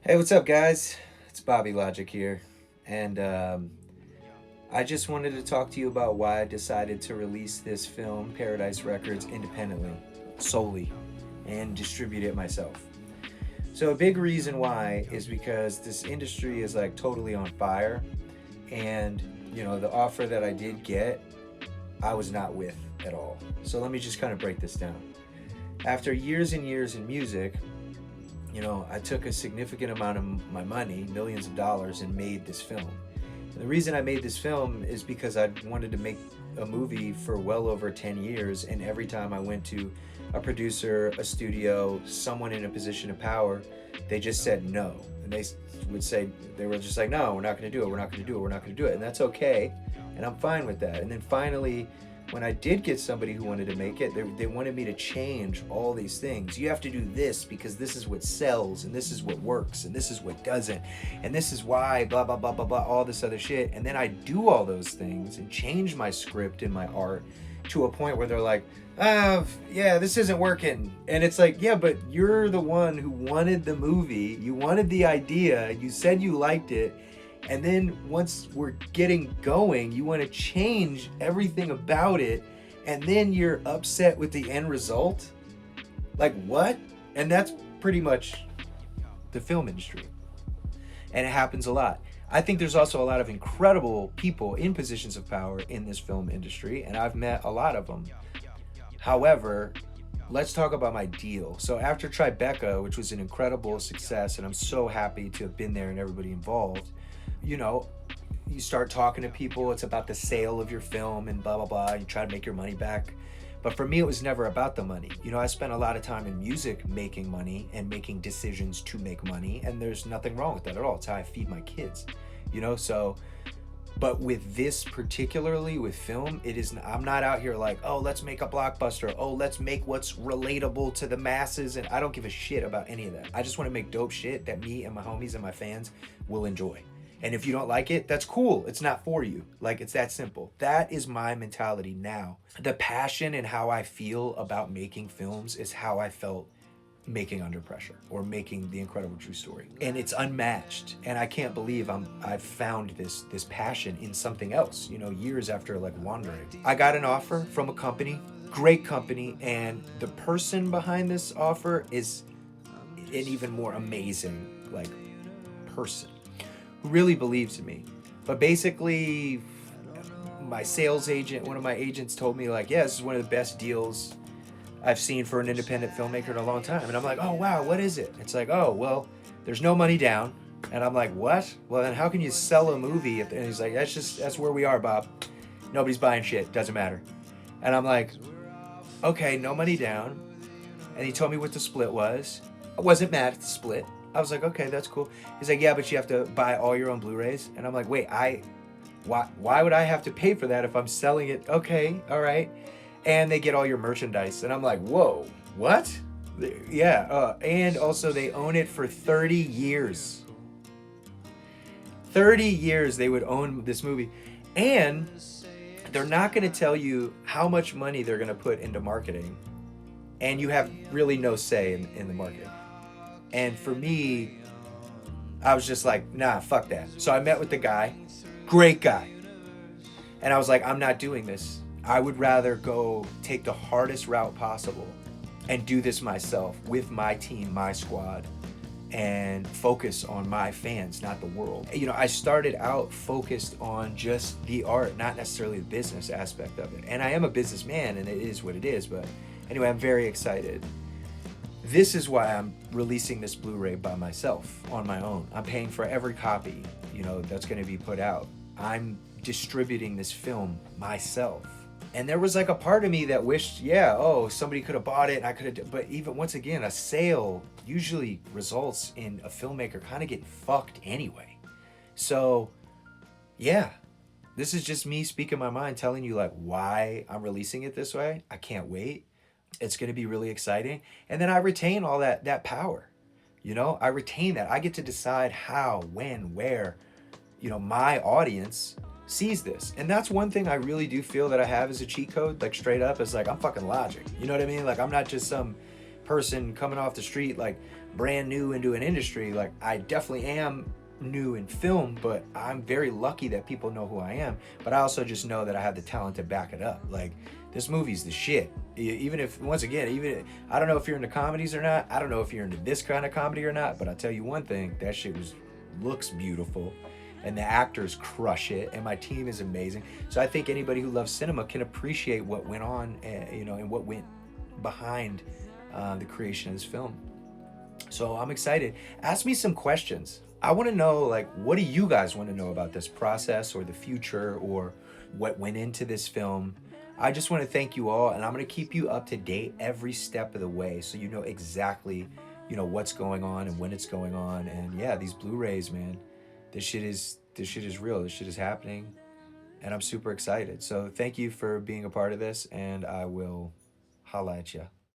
Hey, what's up, guys? It's Bobby Logic here, and I just wanted to talk to you about why I decided to release this film, Paradise Records, independently, solely, and distribute it myself. So, a big reason why is because this industry is like totally on fire, and the offer that I did get, I was not with at all. So, let me just kind of break this down. After years and years in music, I took a significant amount of my money, millions of dollars, and made this film. And the reason I made this film is because I wanted to make a movie for well over 10 years, and every time I went to a producer, a studio, someone in a position of power, they just said no. And they were just like, no, we're not going to do it, we're not going to do it, we're not going to do it. And that's okay. And I'm fine with that. And then finally, when I did get somebody who wanted to make it, they wanted me to change all these things. You have to do this because this is what sells, and this is what works, and this is what doesn't, and this is why, blah, blah, blah, blah, blah, all this other shit. And then I do all those things and change my script and my art to a point where they're like, yeah, this isn't working. And it's like, yeah, but you're the one who wanted the movie, you wanted the idea, you said you liked it, and then once we're getting going, you want to change everything about it, and then you're upset with the end result? Like, what? And that's pretty much the film industry. And it happens a lot. I think there's also a lot of incredible people in positions of power in this film industry, and I've met a lot of them. However, let's talk about my deal. So after Tribeca, which was an incredible success, and I'm so happy to have been there and everybody involved, you know, you start talking to people, it's about the sale of your film and blah, blah, blah. You try to make your money back. But for me, it was never about the money. I spent a lot of time in music making money and making decisions to make money, and there's nothing wrong with that at all. It's how I feed my kids, so but with this, particularly with film, I'm not out here like, oh, let's make a blockbuster, oh, let's make what's relatable to the masses, and I don't give a shit about any of that. I just want to make dope shit that me and my homies and my fans will enjoy. And if you don't like it, that's cool. It's not for you. Like, it's that simple. That is my mentality now. The passion and how I feel about making films is how I felt making Under Pressure or making The Incredible True Story. And it's unmatched. And I can't believe I've found this passion in something else, years after like wandering. I got an offer from a company, great company, and the person behind this offer is an even more amazing like person who really believes in me. But basically, my sales agent, one of my agents told me like, yeah, this is one of the best deals I've seen for an independent filmmaker in a long time. And I'm like, oh, wow, what is it? It's like, oh, well, there's no money down. And I'm like, what? Well, then how can you sell a movie? And he's like, that's where we are, Bob. Nobody's buying shit. Doesn't matter. And I'm like, okay, no money down. And he told me what the split was. I wasn't mad at the split. I was like, okay, that's cool. He's like, yeah, but you have to buy all your own Blu-rays. And I'm like, wait, why would I have to pay for that if I'm selling it? Okay, all right. And they get all your merchandise. And I'm like, whoa, what? Yeah, and also they own it for 30 years. 30 years they would own this movie. And they're not going to tell you how much money they're going to put into marketing. And you have really no say in the marketing. And for me, I was just like, nah, fuck that. So I met with the guy, great guy. And I was like, I'm not doing this. I would rather go take the hardest route possible and do this myself with my team, my squad, and focus on my fans, not the world. I started out focused on just the art, not necessarily the business aspect of it. And I am a businessman, and it is what it is. But anyway, I'm very excited. This is why I'm releasing this Blu-ray by myself, on my own. I'm paying for every copy, that's going to be put out. I'm distributing this film myself. And there was like a part of me that wished, somebody could have bought it and I could have, but even once again, a sale usually results in a filmmaker kind of getting fucked anyway. So, yeah, this is just me speaking my mind, telling you like why I'm releasing it this way. I can't wait. It's going to be really exciting. And then I retain all that power. I retain that. I get to decide how, when, where, my audience sees this. And that's one thing I really do feel that I have as a cheat code, like straight up, is like, I'm fucking Logic. You know what I mean? Like, I'm not just some person coming off the street, like brand new into an industry. Like I definitely am new in film, but I'm very lucky that people know who I am. But I also just know that I have the talent to back it up. Like this movie's the shit. Even if, once again, even I don't know if you're into comedies or not. I don't know if you're into this kind of comedy or not. But I'll tell you one thing: that shit looks beautiful, and the actors crush it, and my team is amazing. So I think anybody who loves cinema can appreciate what went on, and what went behind the creation of this film. So I'm excited. Ask me some questions. I want to know, like, what do you guys want to know about this process or the future or what went into this film? I just want to thank you all, and I'm going to keep you up to date every step of the way so you know exactly, what's going on and when it's going on. And yeah, these Blu-rays, man, this shit is real. This shit is happening, and I'm super excited. So thank you for being a part of this, and I will holla at you.